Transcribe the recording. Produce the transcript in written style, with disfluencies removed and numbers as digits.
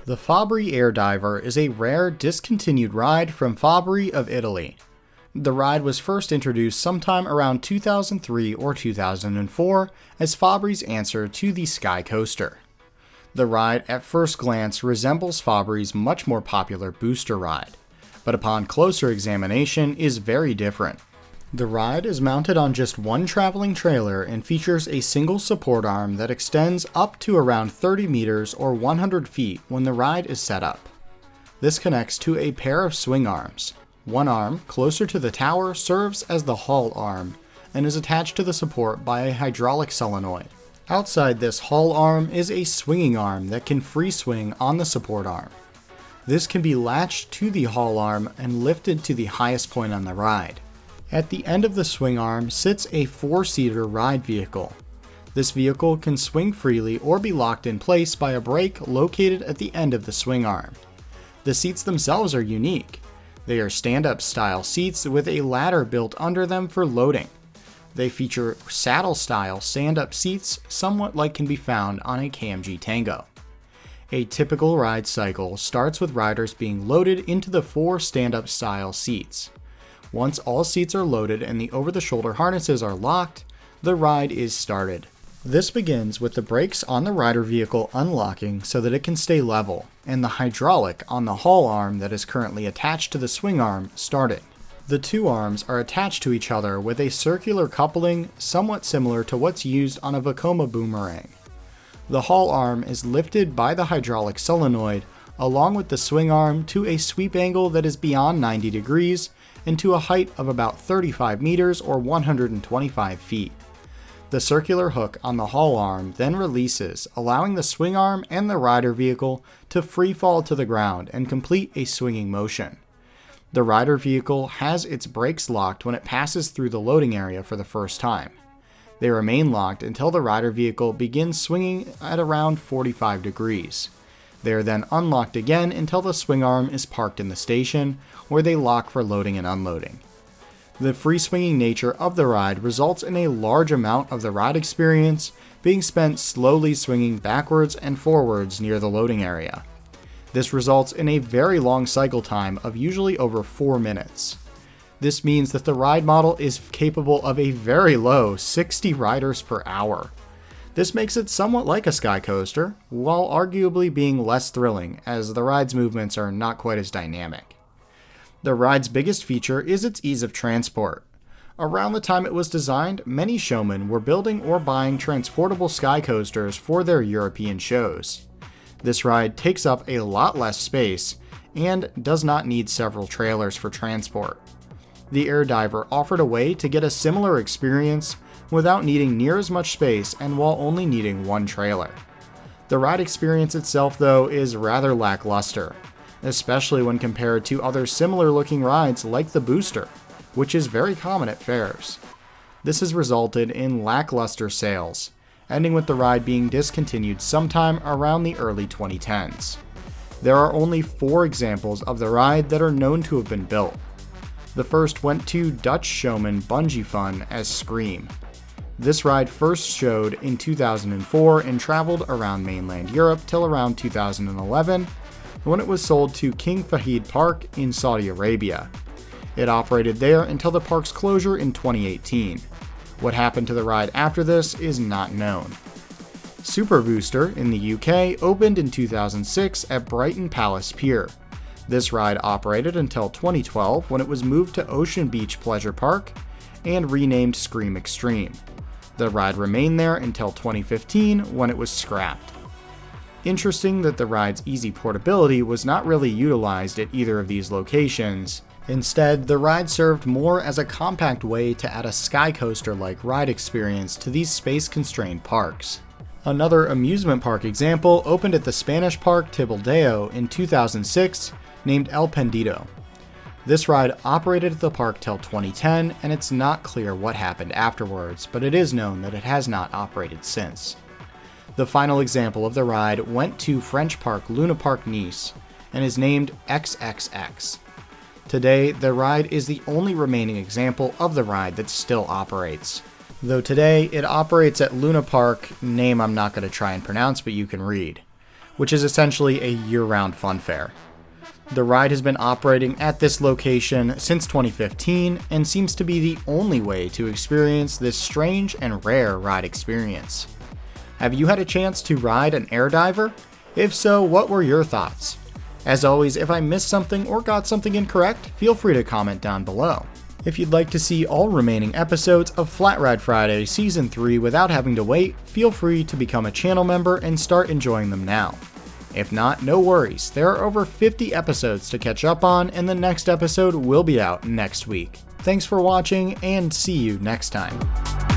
The Fabbri Air is a rare, discontinued ride from Fabbri of Italy. The ride was first introduced sometime around 2003 or 2004 as Fabbri's answer to the Skycoaster. The ride, at first glance, resembles Fabbri's much more popular booster ride, but upon closer examination is very different. The ride is mounted on just one traveling trailer and features a single support arm that extends up to around 30 meters or 100 feet when the ride is set up. This connects to a pair of swing arms. One arm, closer to the tower, serves as the haul arm and is attached to the support by a hydraulic solenoid. Outside this haul arm is a swinging arm that can free swing on the support arm. This can be latched to the haul arm and lifted to the highest point on the ride. At the end of the swing arm sits a 4-seater ride vehicle. This vehicle can swing freely or be locked in place by a brake located at the end of the swing arm. The seats themselves are unique. They are stand-up style seats with a ladder built under them for loading. They feature saddle-style stand-up seats, somewhat like can be found on a KMG Tango. A typical ride cycle starts with riders being loaded into the 4 stand-up style seats. Once all seats are loaded and the over-the-shoulder harnesses are locked, the ride is started. This begins with the brakes on the rider vehicle unlocking so that it can stay level, and the hydraulic on the haul arm that is currently attached to the swing arm starting. The two arms are attached to each other with a circular coupling somewhat similar to what's used on a Vekoma boomerang. The haul arm is lifted by the hydraulic solenoid along with the swing arm to a sweep angle that is beyond 90 degrees and to a height of about 35 meters or 125 feet. The circular hook on the haul arm then releases, allowing the swing arm and the rider vehicle to free fall to the ground and complete a swinging motion. The rider vehicle has its brakes locked when it passes through the loading area for the first time. They remain locked until the rider vehicle begins swinging at around 45 degrees. They are then unlocked again until the swing arm is parked in the station, where they lock for loading and unloading. The free-swinging nature of the ride results in a large amount of the ride experience being spent slowly swinging backwards and forwards near the loading area. This results in a very long cycle time of usually over 4 minutes. This means that the ride model is capable of a very low 60 riders per hour. This makes it somewhat like a Skycoaster, while arguably being less thrilling, as the ride's movements are not quite as dynamic. The ride's biggest feature is its ease of transport. Around the time it was designed, many showmen were building or buying transportable Skycoasters for their European shows. This ride takes up a lot less space and does not need several trailers for transport. The Air Diver offered a way to get a similar experience without needing near as much space and while only needing one trailer. The ride experience itself, though, is rather lackluster, especially when compared to other similar looking rides like the Booster, which is very common at fairs. This has resulted in lackluster sales, ending with the ride being discontinued sometime around the early 2010s. There are only 4 examples of the ride that are known to have been built. The first went to Dutch showman Bungee Fun as Scream. This ride first showed in 2004 and traveled around mainland Europe till around 2011, when it was sold to King Fahd Park in Saudi Arabia. It operated there until the park's closure in 2018. What happened to the ride after this is not known. Super Booster in the UK opened in 2006 at Brighton Palace Pier. This ride operated until 2012 when it was moved to Ocean Beach Pleasure Park and renamed Scream Extreme. The ride remained there until 2015 when it was scrapped. Interesting that the ride's easy portability was not really utilized at either of these locations. Instead, the ride served more as a compact way to add a Skycoaster-like ride experience to these space-constrained parks. Another amusement park example opened at the Spanish park Tibildeo in 2006, named El Pendido. This ride operated at the park till 2010, and it's not clear what happened afterwards, but it is known that it has not operated since. The final example of the ride went to French park Luna Park Nice, and is named XXX. Today, the ride is the only remaining example of the ride that still operates. Though today, it operates at Luna Park, name I'm not going to try and pronounce, but you can read. which is essentially a year-round fun fair. The ride has been operating at this location since 2015 and seems to be the only way to experience this strange and rare ride experience. Have you had a chance to ride an air diver? If so, what were your thoughts? As always, if I missed something or got something incorrect, feel free to comment down below. If you'd like to see all remaining episodes of Flat Ride Friday Season 3 without having to wait, feel free to become a channel member and start enjoying them now. If not, no worries, there are over 50 episodes to catch up on, and the next episode will be out next week. Thanks for watching, and see you next time.